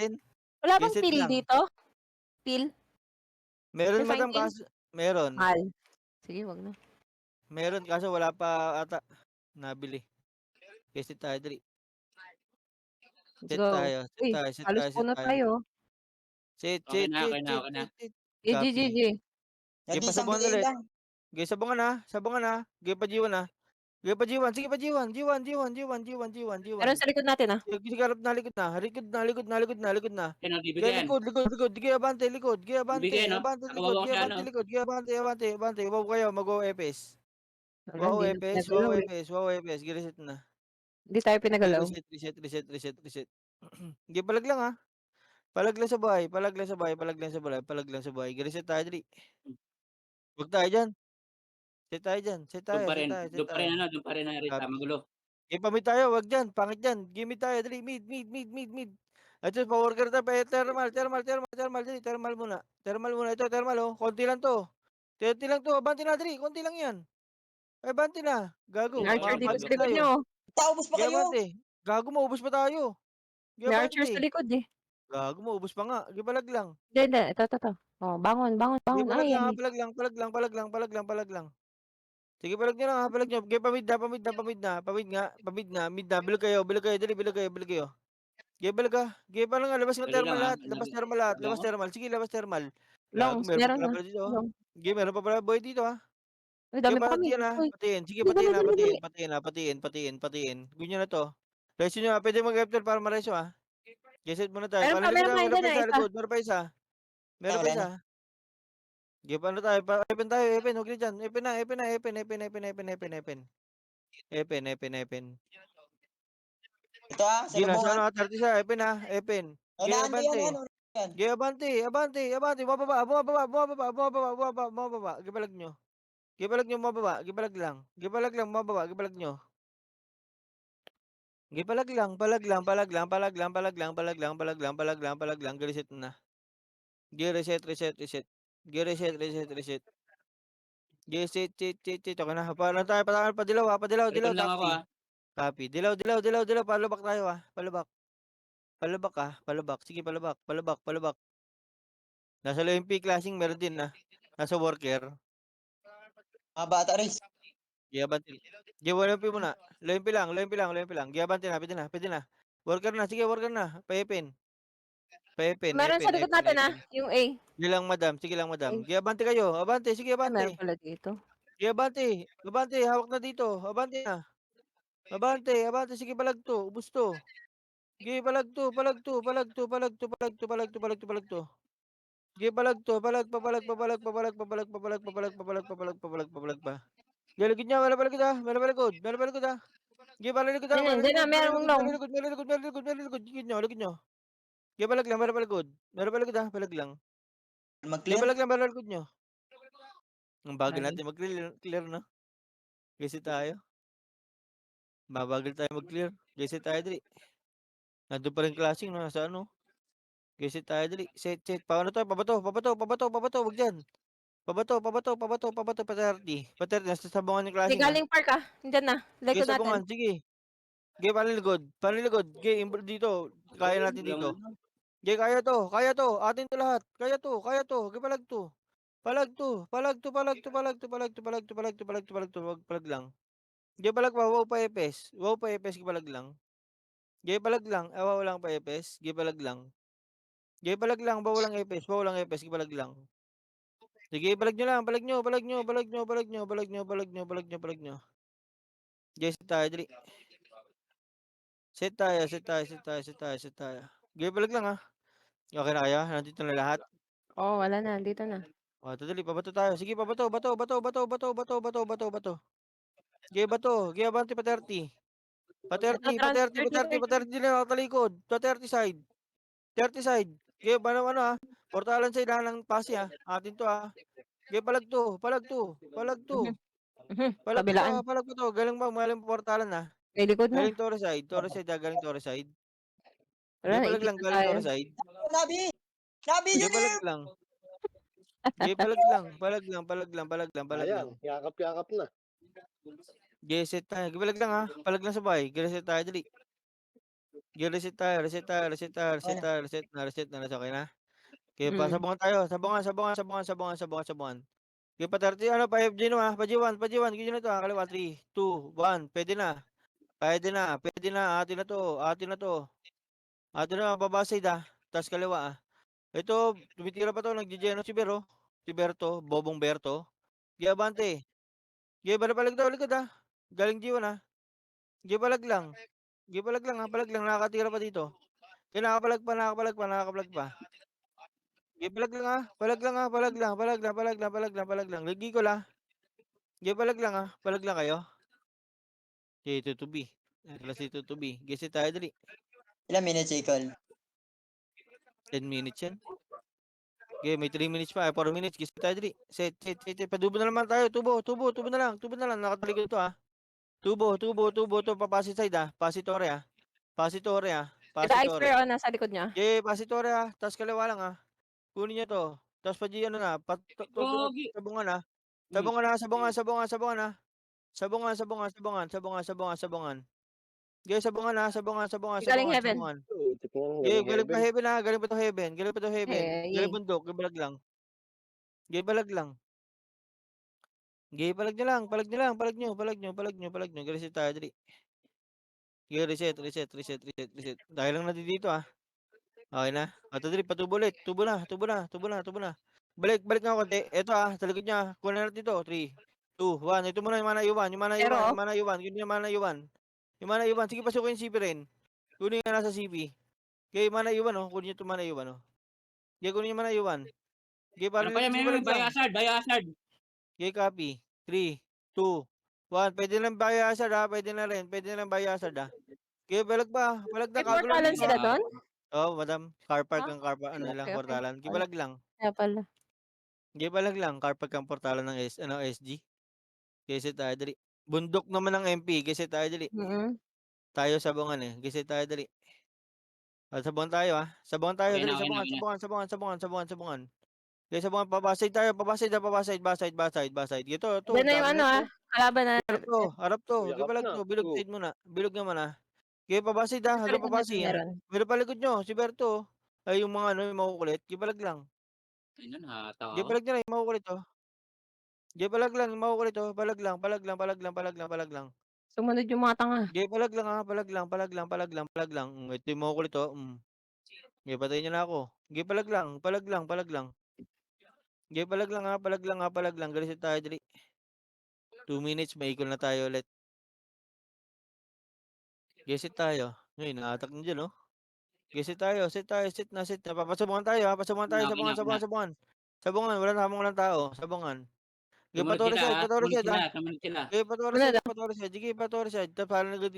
natin. Wala bang Geset till lang. dito? Till? Meron Refine madam till? meron. Mahal. Sige, wag na. Meron kaso wala pa ata nabili. Geset tayo dali. Let's Set go. tayo, set Uy, tayo, set halos tayo, set puno tayo. tayo. Set, Okey set, na, set, okey na, set, okey na. set, set. GG, Copy. GG. Sige pa Isang sabungan BA ulit. lang. Sige sabungan ha. Sige pa G1 ha. Sige pa G1, sige pa G1, G1, G1, G1, G1, G1, G1. Meron sa likod natin, ah. Sige harap na, likod na. Likod na, likod na, likod na, likod na. Yan o, Sige DBGN. likod, likod, likod. Sige abante, likod. Sige abante, DBGN 'no? abante, likod. Nakawawa Sige siya abante, ano. likod. Sige abante, abante, abante. Wow kayo, mag-go EPS. Wala, Wow hindi na EPS, wow pinagalaw, eh. EPS, wow EPS. Sige reset na. Hindi tayo Sige pinagalaw. reset, reset, reset, reset, reset. Sige palag lang ha. Palag lang sa bahay, palag lang sa bahay, palag lang sa bahay, palag lang sa bahay. Sige reset tayo dali. Huwag tayo dyan. Set tayo dyan. Set tayo, set tayo, set Dun pa rin tayo. ano, dun pa rin narita Copy. magulo. Game pa mid tayo, wag dyan, pangit dyan. Game mid tayo, dali, mid, mid, mid, mid, mid. Ito, power ka tayo, thermal, thermal, thermal, thermal, dali, thermal muna. Thermal muna, ito, thermal oh, konti lang to. Konti lang to, abante na, dali, konti lang yan. Abante na, gago, May archer Abante, dito maabante sa pa abante. likod tayo. niyo, oh. Taubos pa kayo. Gabante, gago maubos pa tayo. May archer sa Gabante, likod, eh. gago maubos pa nga, gibalag lang. Hindi, hindi. Ito. Oh, bangon, bangon, bangon. Gibalag Ay, lang, ay. palag lang, palag lang, palag lang, palag lang, palag lang. Sige, palag nyo lang ha, palag nyo. Game pamid na, pamid na, pamid na, pamid nga, pamid na, mid na, bilog kayo, dali, bilog kayo, bilog kayo. Gable ka. Gable nga, labas mo Dali lang thermal ha, lahat. Labas thermal lahat. wala Labas ako. thermal. Sige, labas thermal. Gago, Longs, meron pa meron pala na. pala dito. Oh. Long. Sige, meron pa pala boy dito ha. Uy, Sige, dami pa kami. patiin ha. Uy, Patiin. Sige, dali, patiin dali, ha. dali, dali. Patiin. Ganyan na to. Reso nyo ha. Pwede mag-after para mareso ha. Geset muna tayo. Palalikod Meron tayo. pa, Meron andyan pa na, isa. isa. Likod. Meron pa isa. Meron pa Wala isa. na. Sige, paano tayo? Epen tayo. Epen. Huwag na dyan. Epen na. Epen. Ito Sige na. salubong Sa ano ha? 30 sa. Epen ha. Epen. Sige, Unahan ko yan, abante. yan. Sige, abante. Bumababa. Gibalag nyo. Gibalag nyo, mababa. Gibalag lang. Mababa. Gibalag nyo. Gibalag lang. Palag lang. Reset na. Reset. Reset. Okay na. Paano tayo? Padilaw ha. Padilaw. Recon lang ako Taxi. ha. Copy. Dilaw. Palubak tayo ha. Palubak ha. Palubak. Sige, palubak. Nasa LMP classing meron din na. Nasa worker. Mga bata rin. Giyabanti. Giyabanti muna. LMP lang. Giyabanti na. Pwede na. Worker na. Sige, worker na. Paipin. Meron sa likod natin, ah. Yung A. Sige lang, madam. A. Giyabanti kayo. Abante. Sige, Ay, meron abante. pala dito. Giyabanti. Hawak na dito. Abante na. Abante. Sige, palag to. Ubus to. Sige, palag to. Sige, palag to. Palag pa. Galigid niya. Meron paligid ha. Sige, paligid ha. Diyan na, merong long. Meron Ligid nyo. Sige, palag lang. Meron paligid ha. Palag lang. Sige, Mag-clear. palag lang. Meron paligid nyo. Ang bagal natin mag-clear no? Kasi tayo. Mabagal tayo mag-clear. Kasi tayo dali. Nandun pa rin classing no? Nasa ano? Kasi tayo dali. Set. Paano tayo? Pabato. Wag dyan. Pabato. Pa-30. Nasa sabungan yung Sige, classing ha. galing park, ah. Diyan na, Sige, likod natin. sabungan. Sige. Sige, paniligod. Sige, dito. Kaya natin Walang dito. ano. Sige, kaya to. Atin to lahat. Kaya to. Sige, palag to. Wag palag lang. Sige, palag pa. Wow pa epes. Sige, palag lang. Sige, palag lang. Wow lang pa epes. Sige, palag lang. Sige, palag lang. Wow lang epes. Sige, palag lang. Sige, palag nyo lang. Palag nyo. Sige, set tayo. Set tayo. Sige, palag lang ha. Okay na kaya? Nandito na lahat? Oo, wala na. Dito na. O, dali, pabato tayo. Sige, pabato. Sige, bato. Sige, abante pa 30. Ito, transfer dito, eh. 30 na nakatalikod. 30 side. 30 side. Sige, ano ha? Portalan side ha ng pasi ha. Atin to ha. Sige, palag to. Mhm. Kabilaan. Palag to. Galing portalan ha. May likod na. Galing Torre side ha. Galing Torre side. Wala Sige, na, palag ikot lang. na Galing tayo. Torre side. Nabi! Nabi, Sige, yun palag eh! lang. Sige, palag lang. Ayan, yakap-yakap na. Sige, set tayo. Palag lang ha. Palag lang sa bahay. Sige, set tayo. Dali. Sige reset tayo, reset tayo, reset tayo, reset Ano? tayo, reset na, okey na? Okey Mm. sabungan tayo, sabungan. Okey pa-30 ano pa G1 pa-G1, G1 na 'to, kaliwa 3, 2, 1 puwede na, atin na 'to, atin na baba side, ta's kaliwa, Ito tumitira pa 'to nagje-Geno si Ber, si Berto, bobong Berto. Sige abante, sige palag daw likod, galing G1, sige palag lang, nakakatira pa dito. Sige nakapalag pa. Sige palag lang, Gigol, sige palag lang kayo. Sige tutubi, si tutubi, sige tayo dali, Ilang minutes, Icol? 10 minutes yan. Sige may 3 minutes pa, 4 minutes, sige tayo dali, set, pa-double na naman tayo, tubo na lang, nakatalikod 'to, Tubo 'to pa-pass side, pass Torre, pass Torre, Si pass The Icer, Torre. oh, nasa likod niya. Sige pass Torre, ta's kaliwa lang, kunin niyo 'to, ta's pa-G ano na, Pogi. sabungan, Hmm. sabungan. Sige Galing Heaven. Tipong Sige galing galing pa heaven. heaven, galing pa 'to heaven, galing Yay. bundok, palag lang. Sige palag lang. Sige palag niyo, reset tayo dali. Sige reset. Tayo lang natin dito, Okey na? Ito dali patubo ulit, tubo na. Balik nga konti, eto, sa likod niya, kunin natin 'to, 3, 2, 1, ito muna yung mana iwan, Pero, oh, kunin yung mana iwan, sige pasukin yung CP rin, kunin yung nasa CP. Sige mana iwan, kunin niyo 'tong mana iwan, Sige kunin yung mana iwan. Sige Ano pa yan, sige may palag lang. Bayasard. Sige copy, 3, 2, 1, puwede lang Bayasard, puwede na rin Bayasard, Sige palag na may kagulo portalan dito, sila doon? Oo madam, car park Ah, ang ano nila okey, okey. portalan, sige palag lang. Kaya pala. Sige palag lang, car park ang portalan ng SG. Sige tayo dali. Bundok naman ng MP, sige tayo dali. Mm. Tayo sabungan, sige tayo dali. Sabungan tayo, Sabungan tayo Okay dali, na, okay na, okay na. sabungan. Sige sabungan, pa-backside tayo, backside. Ito Diyan na yung dami ano, nito. kalaban na Harap to, sige Yakap palag na. to, bilog side muna, bilog naman, Sige pa-backside, sa hanggang likod natin pa-base, meron. meron pa likod niyo, si Berto, ay yung mga ano, yung makukulit, sige palag lang. Ayun, hataw Sige ako. palag niyo na yung makukulit, Sige palag lang yung makukulit, palag lang. Sumunod yung mga tanga. Sige palag lang, palag lang. Ito yung makukulit, Sige patayin niyo na ako. Sige palag lang. Sige palag lang, reset tayo dali. 2 minutes may equal na tayo ulit. Sige set tayo. Ngayon na-a-attack na diyan, Sige set na. Papasabungan tayo, Okay na, okay na. Sabungan, walang tao, sabungan. Sige Sumunod pa-Torre sila, side, sumunod sila, sumunod sila. Sige pa-Torre Sunod, side, sige pa-Torre side, tapos parang likod,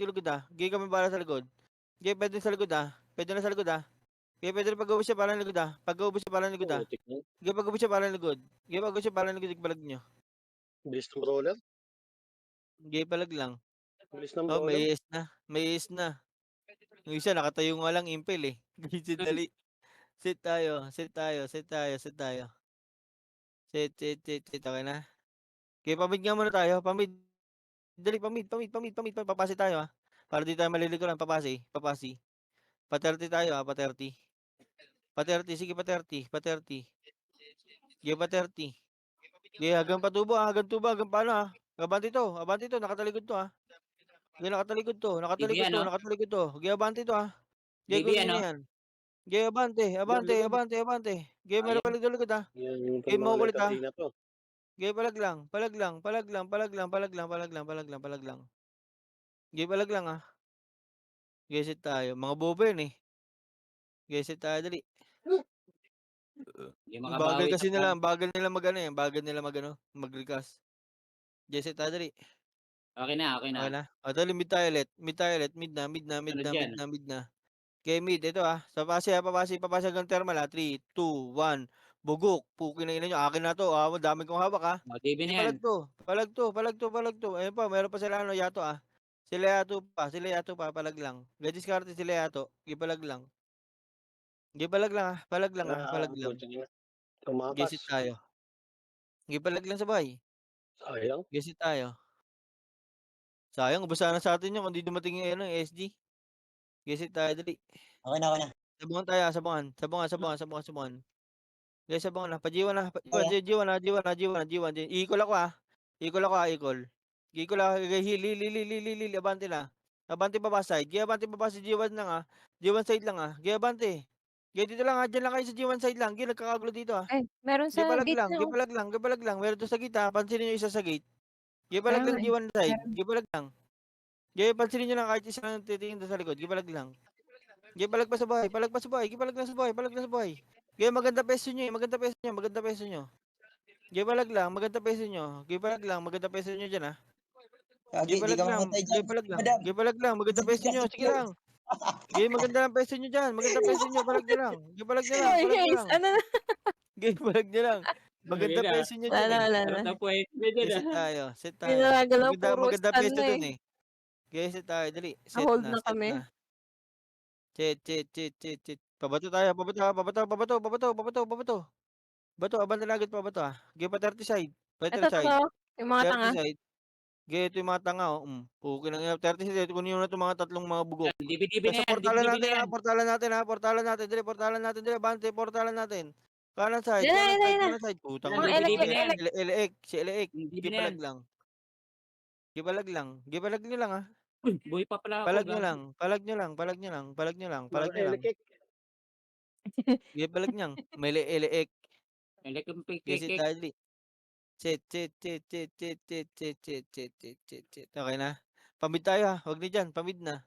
Sige kami bala sa likod. Sige puwede sa likod, puwede na sa likod, Sige puwede na pag-ubos siya parang likod, pag-ubos siya parang likod, Putik na. Sige pag-ubos siya parang likod. Sige pag-ubos siya parang likod, ipalag niyo. Bilis ng brawler. Sige palag lang. Bilis ng Oh, brawler. may AS na. Yung isa nakatayo nga lang impel, Sige dali. Set tayo. Set, okey na. Sige pa-mid nga muna tayo, Dali pa-mid, papase tayo, para di tayo malilikuran, papase. Pa-30 tayo, pa-30. Pa-30, sige pa-30. Sige pa-30. Sige hanggang patubo, hanggang paano, Abante 'to, nakatalikod 'to, Sige nakatalikod 'to. BB ano? Sige abante 'to, Sige BB kunin niyo ano? na 'yan. Sige abante. Likod. Sige meron Ayun. pa likod, Yung Sige pang mga makukulit, letter D na to. Sige palag lang. Sige palag lang, Sige set tayo. Mga bobo 'yan, Sige set tayo dali. Hindi Ang bagal makabawi sa kasi pan. nila, mag-recast. Sige set tayo dali. Okay na, okay Okey na. na? O dali mid tayo ulit, mid Sunod yan. na. Okey mid, ito, papase hanggang thermal, 3, 2, 1, bugok. Puking ina niyo, akin na 'to, ang dami kong hawak, O, DB Sige na yan. palag 'to. Ayun pa meron pa sila ano Yato, sila Yato pa, palag lang. Didiskarte sila Yato, sige palag lang. Sige palag lang, palag lang. Putik na. Sige Tumakas. set tayo. Sige palag lang sabay. Sayang. Sige set tayo. Sayang ubos sana sa'tin 'yun kung 'di dumating yung ano, SG. Gesit tayo, dali. Okay na, okay na. Sabungan tayo, sabungan. Sige, sabungan na. Pa-G1 na. Okay. G1 na. Ikol ako Ikol. Ikol ako. Hil. Abante na. Abante baba side. Abante baba sa G1 lang G1 side lang Abante. Dito lang Diyan lang kayo sa G1 side lang. Nagkakagulo dito Eh, meron sa gate na. Oh. Gibalag lang. Meron doon sa gate Pansinin niyo isa sa gate. Gibalag Kaya lang nga G1 side. meron. Gibalag lang. Pansinin niyo lang kahit isa lang titingin doon sa likod. Gibalag lang. Gibalag pa sa bahay. Gibalag lang sa bahay. Maganda peso niyo. Maganda peso niyo. Gibalag lang. Maganda peso niyo diyan Kagi, di ka mamatay dyan. Madam. Gibalag lang. Maganda peso niyo. Sige lang. Maganda lang peso niyo diyan. Maganda peso niyo. Balag niyo lang. Balag niyo lang. Ano na? Balag niyo lang. Maganda Okay na. peso niyo Wala diyan na, wala na. Sarap na po eh. Pwede na. Set Hindi tayo. na nagalaw, puro Maganda stun peso na dun eh. Set tayo. Dali. Na-hold na kami. Set. Pabato tayo. Pabato. Bato, abante na agad pabato pa 30 side. Pa 30 Ito, side. yung mga tanga. 30 side. Ito yung mga tanga Okay lang 30 side. Kunin mo na itong mga tatlong mga bugok. Dibi-dibi na Basta yan. portalan Dibi-dibi natin na yan. portalan natin. Dali, abante, portalan natin. Kanan side. Yan na. Putang Mga ina. dibi-dibi na yan. Eleek. Dibi na yan. Gibalag nyo lang Uy, buhay pa pala ako. Palag nyo lang. Mga elekik. Gibalag nyo. May eleek. Gesit Kek. tayo dali. Set. Okay na. Pamid tayo Huwag na dyan. Pamid na.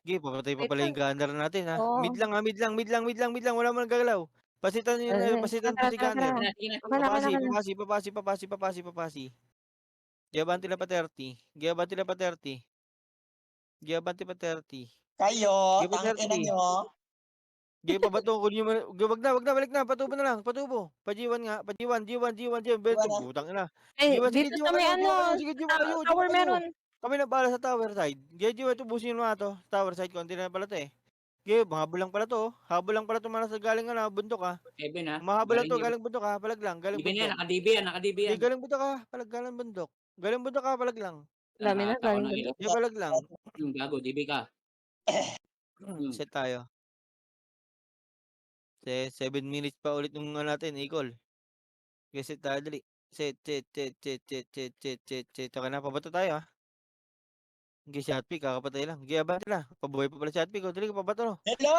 Sige, papatay pa Wait pala lang. yung gunner natin Oo. Mid lang. Wala mo nang gagalaw. Pasitan nyo na pasitan po si gunner. Tara. Sige na. Papasi. Giabante na pa 30. Giabante pa 30. Kayo, Give it tangina 30. nyo. Pabato. Wag na. Balik na. Patubo na lang. Patubo. Pa-G1 nga. Pa-G1. Beto. G1 na. Putang ina. Eh, G1. Sige, dito G1 sa may kayo. Sige, G1 kayo. tower meron. Kami na bala sa tower side. G1, tubusin mo nga to. Tower side. Konti na pala to habol lang pala to. Habol lang pala to sa galing bundok 7 ha. Mahabol lang to. Galing bundok Palag lang. Galing Dibi na yan. bundok. Nakadibi yan. Galing bundok Palag galing bundok. Galing bundok palag lang. Dami na, galing Nakakatawa bundok. Palag lang. Yung gago, dibi ka. Set tayo. 7 minutes pa ulit yung natin, Ikol. Set tayo dali. Set. Okay na, pabato tayo shot pick, kakapatay lang. Abante na. Pabuhay pa pala shot pick. Dali, pabato. Hello!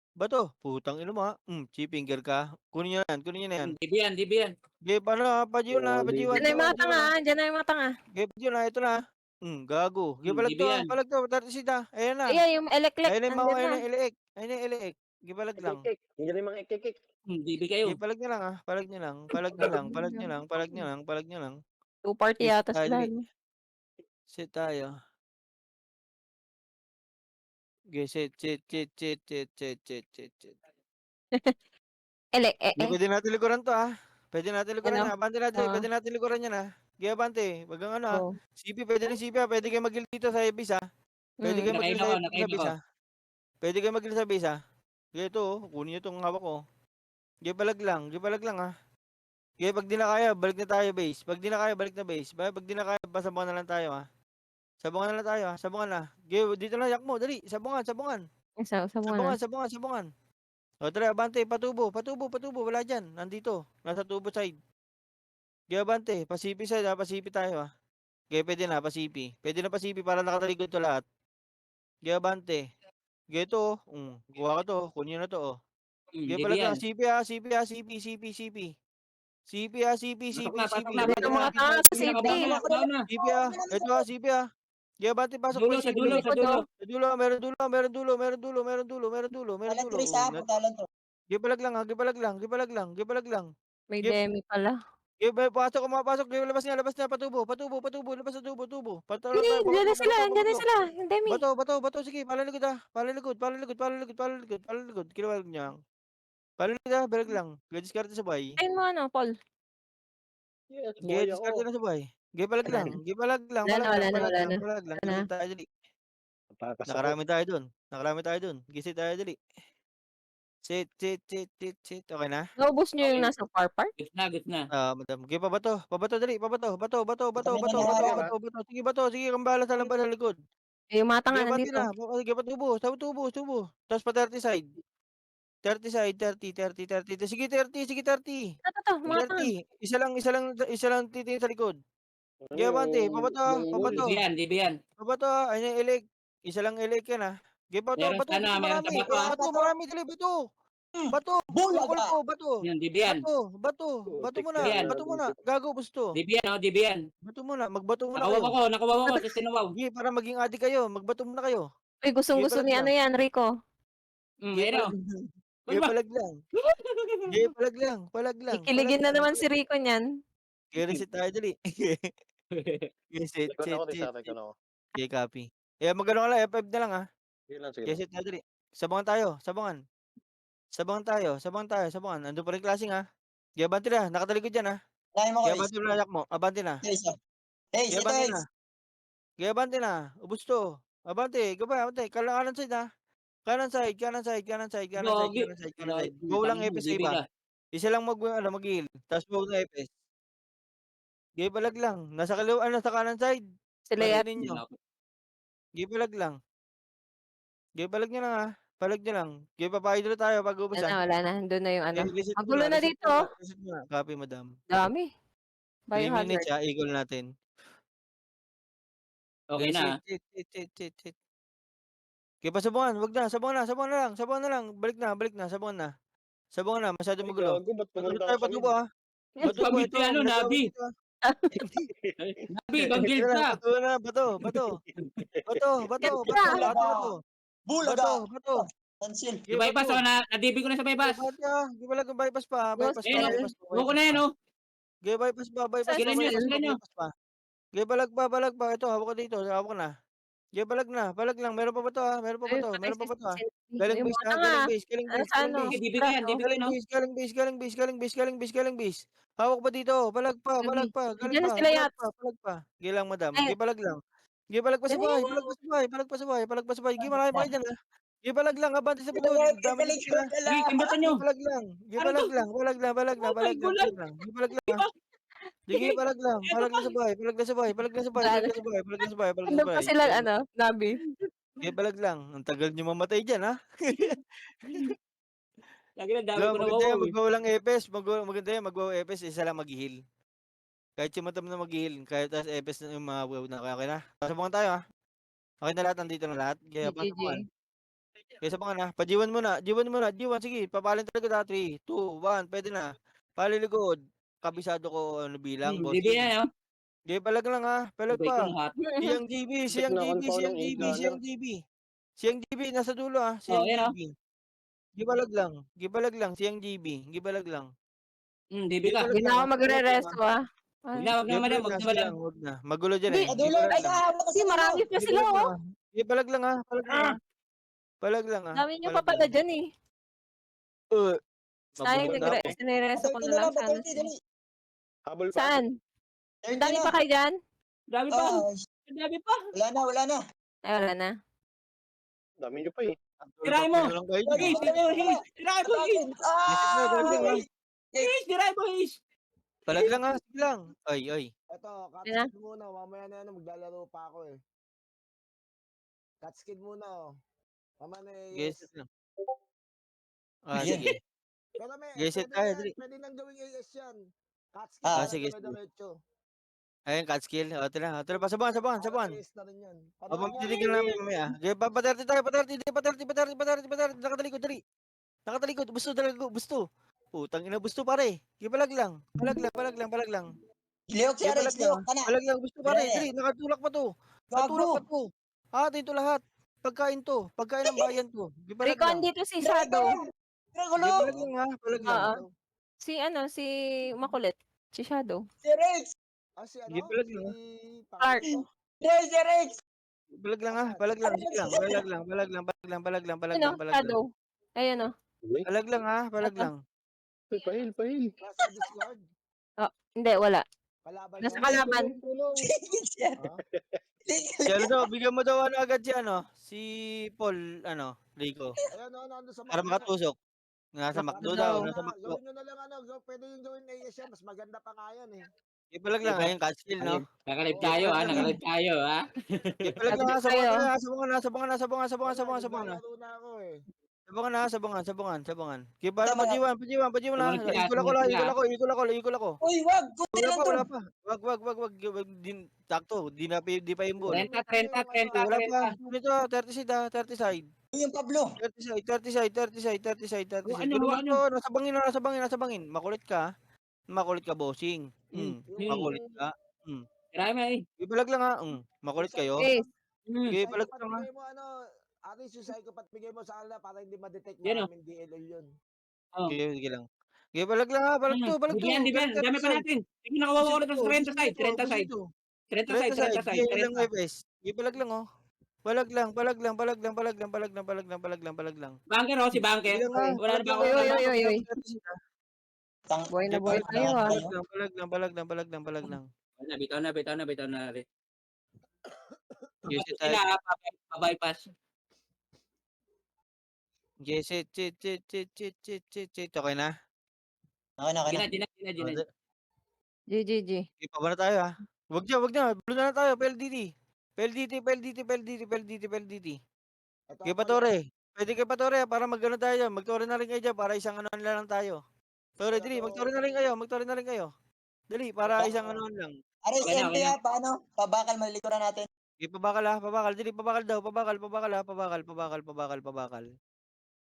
Bato. Putang ina mo chip finger ka. Kunin nyo na yan. Dibi yan. Paano pa-G1 Diyan na yung mga tanga. Pa-G1 na, ito na. Gago. Palag to. 30 sita. Ayan na. Ayan, yung electric. Ayun na Andyan na. yung eleek. Ayun na yung eleek. Gibalag lang. Ekik. Hindi rin mga ekik. Dibi kayo. Palag nyo lang. Two party Yes, yata sila. dali. Set tayo. Set. Pwede natin likuran to Pwede natin likuran Ano? na. Abante natin. Pwede natin likuran yan Abante. Wag kang Oh. CP, pwede rin CP Pwede kayo mag-kill dito sa base Pwede kayo mag-kill sa base Pwede kayo mag-kill sa base Ito kunin nyo itong hawak ko. Gibalag lang pag di na kaya, balik na tayo base. Pag di na kaya, balik na base. Pag di na kaya, sabungan na lang tayo Sabungan na. Dito na yak mo, dali. Sabungan. Sabungan. O tara, abante, patubo. Wala dyan. Nandito. Nasa tubo side. Abante, pasipi side pasipi tayo pwede na, pasipi. Pwede na pasipi para nakataligod to lahat. Abante. Ito kuha ka to. Kunin na to Dibi yan. CP. Patok na. Dito mga tanga sa safety. Ito CP Abante, pasok Dulo, pa sa CP. dulo. Sa dulo, meron dulo. Talon 3 sa ako, talon 2. Gibalag lang. May demi pala. Pasok. Labas na. Patubo. Labas sa tubo. Patuloy Hindi, tayo. dyan na sila. Yung demi. Bato. Sige, palalikod Palalikod. Kinawag niya. Palalikod balag lang. Gadiskarte sa buhay. Ayun mo Paul. Yes, buhay ako. Gadiskarte na sa buhay. Gibalag lang. Wala na. Gisit tayo dali. Takas ako. Nakarami tayo dun. Gisit tayo dali. Sit. Okay na? Naubos nyo yung nasa far part? Gitna. Madam. Sige, pabato dali. Bato. Kami na lahat, Sige, kambala sa lampas sa likod. Eh, yung mata nga Sige, bati nandito. na. Sige, patubo. Tubo. Tapos pa 30 side. 30 side, 30, 30, 30. Sige, 30, sige, 30. Ito, mata. 30. Isa lang titingin sa likod. Ano Sige, abante. yung bongbong? DB yan. Pabato. Ayun yung elect. Isa lang elect yan ah. Sige, bato. Meron sa meron sa bato, Bato, marami. Dali, bato. Bato. Tukol Bulaga. ko, bato. Yan, DB yan. Bato muna. Gago, gusto. DB yan, DB yan. Bato muna. Magbato muna Nakuwaw kayo. ako, nakuwaw ako, tapos sinuwaw. Sige, para maging adik kayo. Magbato muna kayo. Uy, gustong-gusto ni palag ano yan, Rico. Sige, Ayun o. palag lang. Sige, palag lang. Kikiligin na naman si Rico niyan. Sige, reset tayo dali. Sige, set. Record ako, record ako. Sige, copy. Eh, magano ka lang, F5 na lang ah. Sige lang, sige Sige, lang. set tayo dali. Sabangan tayo. Andun pa rin klaseng ah. Sige, abante na. Nakatalikod dyan ah. Kaya mo ko, Sige, Ace. abante mo na anak mo. Abante na. Ace, oh. Ace, Sige, ito, abante Ace. na. Sige, abante na. Ubus to. Abante. Abante. Kanan side ah. Kanan side. Go lang Epes sa iba. Isa lang mag-heal. Tapos go na Epes. Sige, palag lang. Nasa kanan side. Sila yan. Painin nyo. Sige, palag lang. Sige, palag nyo lang ah. Palag nyo lang. Sige, papakita na tayo pag ubus ah. Wala na. Doon na yung ano. Okay, reset Magulo muna, na reset dito. muna, reset muna. Copy, madam. Dami. 3 Biohazard. minutes equal natin. Okay na. Sit. Okay, pasabuhan. Wag na. Sabuhan na lang. Balik na. Sabuhan na. Masyado magulo. Gago, ba't pumunta Tayo ka sa patubo ah. Patubo Sabi ito. si ano, Nabi. Nabi, ibang guild ka. Bato. Bulaga. Bato. Tansil. Di bypass ako na-DB ko na sa bypass. Di ba lang bypass pa. Buko na yan, oh. Okay, bypass pa. Sige na nyo, sige na nyo. Okay, balag pa. Ito, hawak ko dito. Hawak ko na. Okay, balag lang. Meron pa ba to ah? Meron pa ba to ah? Galing base. DB ko yan, DB ko yan, oh. Galing base. Hawak pa dito. Balag pa. Galing Diyan na pa. sila yat. Palag pa. Gilang madam. Ay. Gibalag lang. Gibalag pa sa bahay. Gimarami pa dyan ah. Gibalag lang. Abante sa puto. Dami na sila. Sige, kimbatan nyo. Gibalag lang. Balag lang. Sige, palag lang sa bahay. Ano pa sila, ano, Nabi? Sige, palag lang. Ang tagal nyo mamatay dyan ha. Lagi na dami Diba, ko na maganda yan, wow. magwawalang epes. Maganda yan, magwawalang epes. Isa lang mag-heal. Kahit yung matam na mag-heal. Kahit as epes na yung mga wow na. Okay na? Sabangan tayo ha. Okay na lahat, nandito na lahat. Kaya pasabangan. Kaya sabangan na. G1 muna. Sige, papalin talaga 3, 2, 1. Pwede na. Paliligod. Kabisado ko ano bilang. DB yan, oh. Sige, palag lang ha. Palag Sabay ko pa. ng hat. Siyang GB. Siyang GB, nasa dulo ah. Siyang yan, oh. GB. Gibalag lang. Siyang GB. Gibalag lang. DB ka. Hindi na ako magre-resto, ah. Huwag na, madam. Wag na. Magulo dyan eh. Hindi, Dulo. Ay, hawak Kasi marami pa sila, oh. Gibalag lang ha. Palag lang ah. Dami nyo pa pala dyan, eh. Sayang, nire-resto ko na lang sana. Habol pa. Saan? Dami pa kayo dyan? Dami pa. Dami pa. Wala na. Ay, wala na. Dami nyo pa eh. Tirahin mo. His. Tirahin mo, His. Tirahin mo, His. Palag lang ha. Sige lang. Ay. Eto, Yan. catskid muna. Mamaya na yan, maglalaro pa ako eh. Catskid muna oh. Mamaya na Yes. AS. Sige. Pero may, Yes, tayo, dali. pwede nang gawing AS yan. Catskid Ah, na sige. diretso. Ayun, cut skill. O, ito na. Sabangan. AS na rin yan. Titigil namin mamaya. Okay, pa-30 tayo. Nakatalikod, dali. Busto. Putang ina, busto pare. Palag lang. Liok siya, Rex. Liok ka na. Palag lang, busto pare. Dali, nakatulak pa to. Gago. Atin to lahat. Pagkain ng bayan to. Palag Rico, lang. andito si Shadow. Palag lang ha. Palag lang. Si Makulit. Si Shadow. Si Rex. Ah, si ano? Sige, palag lang, Si Clark. Si Rex. Palag lang ha. Palag lang. Ano? Shadow. Ayun, oh. Palag lang ha. Palag lang. Uy, pahil. Nasa Discord. Hindi, wala. Kalaban Nasa mo. kalaban. Si ano daw, bigyan mo daw agad si Paul, Rico. Ayan o, nandun sa Para makatusok. Nasa McDo daw. Gawin nyo na lang pwede yung gawin AS yan. Mas maganda pa nga yan eh. Ipalag lang, ayun catskill, no? Ayun, nakalive Oo, tayo ha, ayun. nakalive tayo ha. Ipalag lang, Sabi sabangan tayo. na, sabangan na, sabangan na. Naglalaro na ako eh. Sabangan. Kipa Tama. pajiwan na. Sumunod sila, Ikol sumunod sila. ako. Uy, wag! Kunti lang to. Wala pa. Wag. Din sakto, di pa yung ball. 30, 30, 30, Wala pa. 30. Ganito, 30 side, 30 side. Uy, yung Pablo. 30 side. Hawakan nyo. Ganun to, nasa bangin. Makulit ka, bossing. Makulit ka. Tirahin mo eh. Ipalag lang ha. Makulit kayo. Yes. Sige, Psychopath, ipalag lang ha. bigay mo ano, Aris, yung psychopath, bigay mo sa kanila para hindi ma-detect Yan, namin DLL yun. Oh. Sige lang. Sige, palag lang ha. Palag to. Diyan. Dami pa natin. Sige, nakawawa ko na sa 30 side. 30 side. 30 side, 30 side. Sige lang 30. FS. Sige, palag lang oh. Palag lang. Banker oh, si Banker. Sige lang ha. Wala na ba ako? Uy. Buhay na buhay tayo ha. Palag lang. Bitaw na. Yes, Sila ha, pa-bypass. Yes, okay na? Okay na. Gina. GGG. Sige, pa ba na tayo ha? Wag na. Blue na tayo. PLDT. Ito, Kay ako, Patore. Pwede kay Patore para mag-ano tayo dyan. Mag-tore na rin kayo dyan para isang ano na lang tayo. Tore, dali. Mag-tore na rin kayo. Dali, para isang ano lang. Aris, Okay na, MP okay na. ha, paano? Pabakal, malilikuran natin. Sige, pabakal ha. Dali, pabakal daw. Pabakal.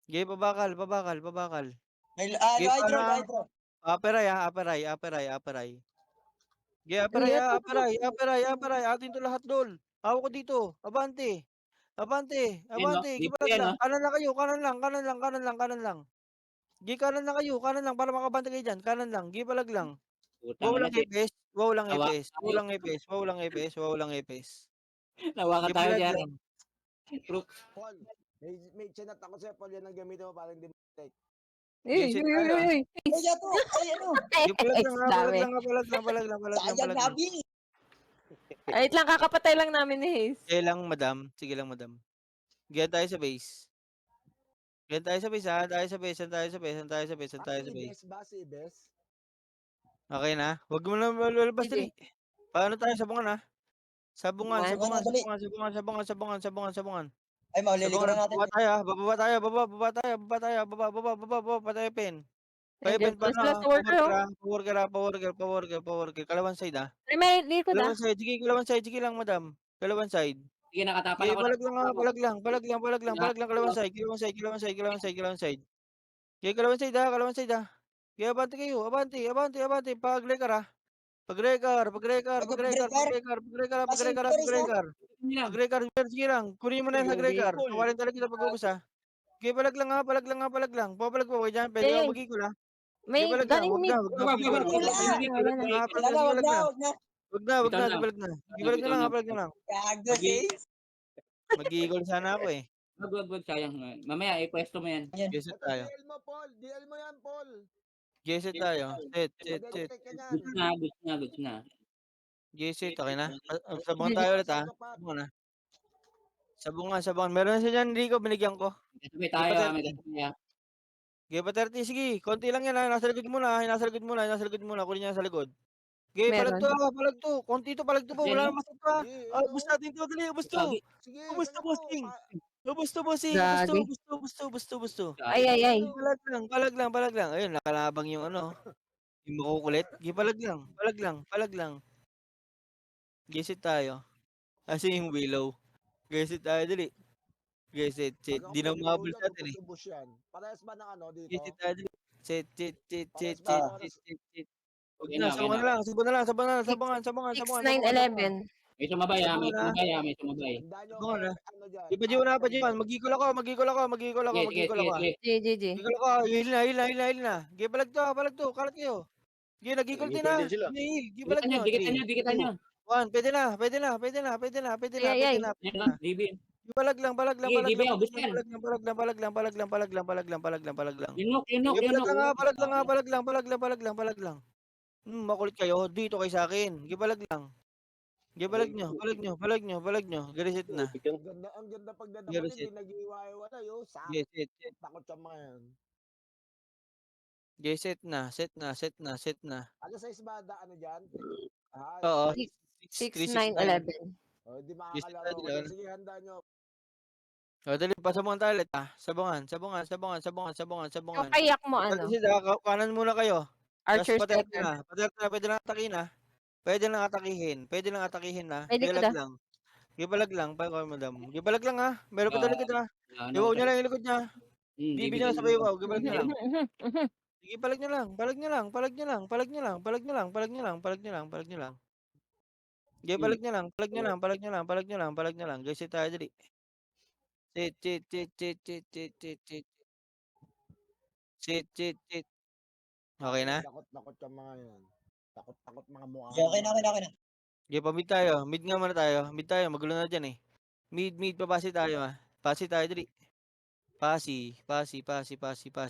Sige, pabakal. May, Sige, hydro. Aperay. Sige, aperay. Atin to lahat, dol. Hawak ko dito. Abante. Yan, no? Gibalag Dito yan, lang. no? Kanan lang kayo. Kanan lang. Gi kanan lang kayo para makabante kayo dyan. Kanan lang. Gibalag lang. Putang ina. Wow lang Tawa. epes. Nawakan tayo Gibalag dyan. lang. Paul, may chinat ako sa'yo, Paul, yan ang gamitin mo para hindi ma-detect. Uy. Uy, yato. Ay, ano? Gibalag lang. Dami. Sayang nabi. Wait lang, kakapatay lang namin ni Haze. Sige lang, madam. Giyan tayo sa base. Tayo sa base. Si Bes. Okay na? Wag mo na lalabas Sige. dali. Paano tayo? Sabungan ha? Sabungan. Ay, maulilikuran natin. Bababa tayo. Baba tayo, pen. Nandiyan Pa pala sila sa worker oh. Power girl. Kalawan side ah. Ay, may likod ah. Kalawan side. Sige lang, madam. Kalawan side. Sige, nakatapan Sige, ako. palag lang. Kalawan side. Sige, kalawan side ah. Sige, abante kayo. Abante. Pag-recar. Sige lang. Kunin mo na yung pag-recar. Kawalan talaga kita pag-ubos ah. Sige, palag lang. Papalag po kayo dyan. Pwede Yay. ka mag-equal ah. May Sige, palag lang. galing Wag mid. na. Wala na. Wag na. Gibalag na. Gibalag na lang. Gago, sis. Mag-i-equal sana ako eh. Wag, sayang. Mamaya, ipwesto mo yan. Geset Ito, tayo. DL mo, Paul. DL mo yan, Paul. Geset tayo. Set. Mag-detect ka niyan. Goods na. Geset, okay na. Sabungan tayo ulit ha. Sabungan. Meron na siya dyan, Rico. Binigyan ko. May tayo, may tayo. Sige, pa 30. Sige, konti lang yan ha. Nasa likod muna. Kunin niya sa likod. Sige, Meron. palag to. Konti to, palag to po. Wala Yan, na masok pa. Ubus natin to. Dali, ubus to. Sige, Ubus to, bossing. Gagi. Ubus to. Ay. Palag lang. Ayun, nakalabang yung ano. Yung makukulit. Sige, palag lang. Geset tayo. Kasi yung willow. Geset tayo, dali. Geset. Di na umabol sa atin eh. Parehas ba ng ano dito? Geset tayo, dali. Set. Wag Okay na, na. sabangan. 6-9-11. May sumabay. May sumabay. Sabungan na. Ipajiwan. Mag-equal ako. Sige. GGG. Heal na. Sige, palag to. Kalat kayo. Sige, nag-equal din na. Equal din sila. Heal. Sige, palag nyo. Dikitan nyo. 1, pwede na. Ay. DB. Palag lang. Sige, DB, ubus yan. Palag lang. Yunok. Palag lang. Makulit kayo. Dito kayo sa akin. Gibalag lang. Gibalag nyo. Garisit na. Ang ganda pagdadamot, Yes, hindi nag-iwalay, oh. Yes. Takot sa mga yan. Okay, set na, set na, set na, set na. Ano size ba ano dyan? Ah, Oo, 6, 3, 9, 6, 9. 11. di Yes, makakalaro ko dyan. Sige, handa nyo. Dali, pasabungan tayo ulit, Sabungan, sabungan, sabungan, sabungan, sabungan, Yung sabungan. kayak mo ano? Paterte kanan muna kayo. Tapos Archer paterte setter. na. Paterte na, pwede lang atakihin na. Pwede lang atakihin. Pwede lang atakihin na. May likod Gibalag lang. Gibalag lang, pa ko madam. Gibalag lang meron pa Ah, daw likod ano Iwaw pa niya rin. lang yung likod niya. Bibi niya sabay iwaw, gibalag niya lang. Mhm. Sige, palag niya lang, palag niya lang, palag niya lang, palag niya lang, palag niya lang, palag niya lang, palag niya lang, palag niya lang. Sige, palag niya lang, palag niya lang, palag niya lang, palag niya lang, palag niya lang. Guys, tayo dali. Sit, sit, sit, sit, sit, sit, sit, sit. Sit, sit, sit. Okay na? Takot yung mga yun. Takot mga mukha. Okay na, okay na, okay na. Sige, pa-mid tayo. Mid nga muna tayo. Mid tayo, magulo na dyan eh. Mid, papasi tayo Pasi tayo dali. Pasi.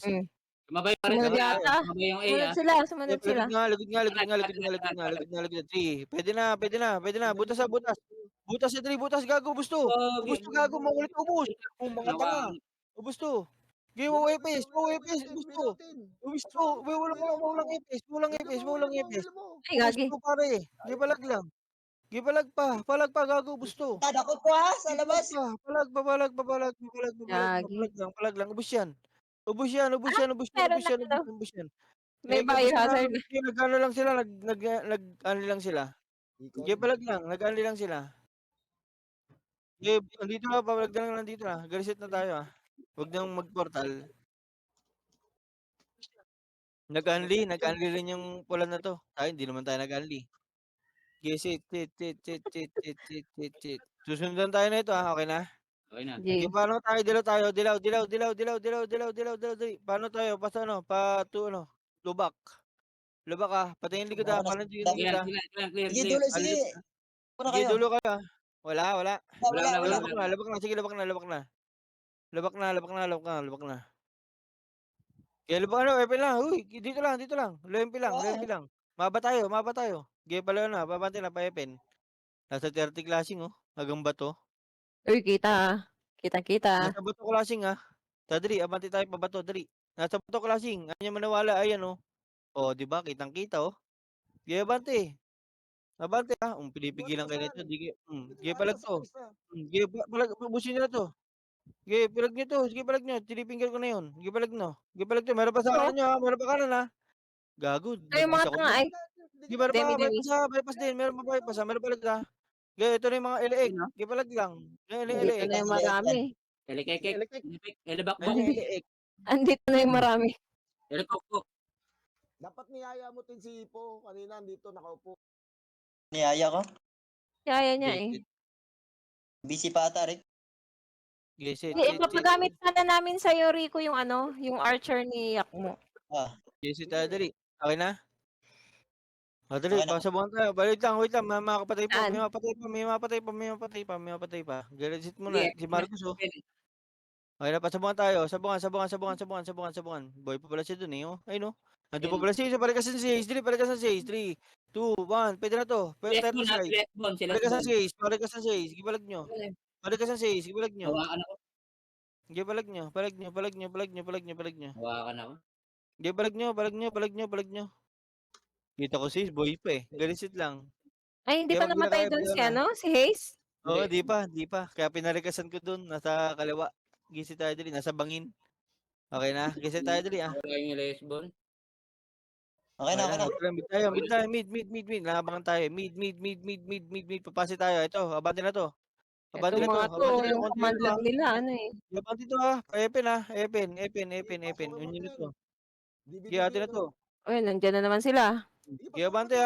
Mm. Sumabay pa rin Sumunod sila. yata. Sumabay yung A, Sumunod sila, Sige, sumunod sila. likod nga. 3. Pwede na. Butas. Butas na 3, butas. Gago, busto. Ubus to, gago. Makulit, ubus. Kung mga tanga. Ubus to. Sige, epes. Ubus to. Walang epes. Ay, gagi. Gusto pare. Di palag lang. Di palag pa gago gusto. Takot ko sa labas. Gagi. Palag lang. Ubus yan. Meron na ano. May biohazard. Nag-ano lang sila, nag-ano lang sila. Sige, palag lang. Nag-ano lang sila. Sige, andito na, palag na lang nandito na. Gariset na tayo Huwag nang mag-portal. Nag-unli rin yung pula na to. Ay, hindi naman tayo nag-unli. Sige, sit. Susundan tayo na ito okay na? Okay na. Sige, G. paano tayo? Dilaw tayo. Paano tayo? Lubak. Patayin likod paano yung likod Clear, clear. Sige, dulo, sige. Ano Sige, kayo? dulo kayo Wala. Wala. Labak na. Sige, labak na. Labak na. Kaya labak open lang. Uy, dito lang. Lempi lang. Maba tayo. Sige, pala na. Babante na, pa-open. Nasa 30 klaseng Hanggang bato. Uy, kita. Kita. Nasa bato klaseng Tadri, abante tayo pa bato, dali. Nasa bato klaseng. Ayaw niya manawala, ayan di ba? Kitang-kita Sige, abante. Abante pinipigilan kayo nito. Sige, palag to. Sige, ubusin nyo na to. Sige, palag nyo to. Sige, palag nyo. Tinipinggan ko na yun. Sige, palag no. Sige, palag to. Meron pa sa kanan nyo Meron pa kanan Gago, Ay, yung mga nag-miss ako tanga dun. ay. Sige, meron pa. Demi. Bypass din. Meron pa bypass Meron palag Sige, ito na yung mga LX. Sige, palag lang. Andito na yung marami. Elekekek. Elebakbak. LX. Andito na yung marami. Elekokok. Dapat niyaya mo din si Ipo. Kanina dito nakaupo. Niyaya ko. Kaya niya eh. Busy pa ata, Rick. Yes, Ipapagamit sana namin sa'yo, Rico, yung yung archer ni Yakmo. Yes, dali. Okay na? Dali, Okay na. pasabuhan tayo. Wait lang. May makapatay pa. Saan? May mapatay pa. Galisit mo na. Si Marcos, Okay na, pasabuhan tayo. Sabuhan. Boy pa pala siya dun Ayun Nandun pa pala siya. Balik ka sa 6. Dali, balik ka sa 6. 3, 2, 1. Pwede na to. Pwede tayo sa slide. Balik ka sa 6. Balik ka sa 6. Sige, balag nyo. Balik ka sa 6. Sige, balag nyo. Hawakan ako. Sige, balag nyo. Balag nyo. Hawakan ako. Sige, balag nyo. Kita ko sis, boy pa Galisit lang. Ay, hindi Kaya pa pag namatay pinakaya, dun si wala si Hayes? Oo, di pa. Kaya pinarikasan ko dun. Nasa kaliwa. Gisi tayo dali. Nasa bangin. Okay na? Gisi tayo dali Wala yung lesbon. Okay na. Mid tayo. Mid. Nakabangan tayo. Mid. Papasi tayo. Ito, abante na to. Ito mga to, yung command lag nila, Abante to Epen Epen. Unyin na to. Sige, atin na to. Uy, nandiyan na naman sila. Sige, abante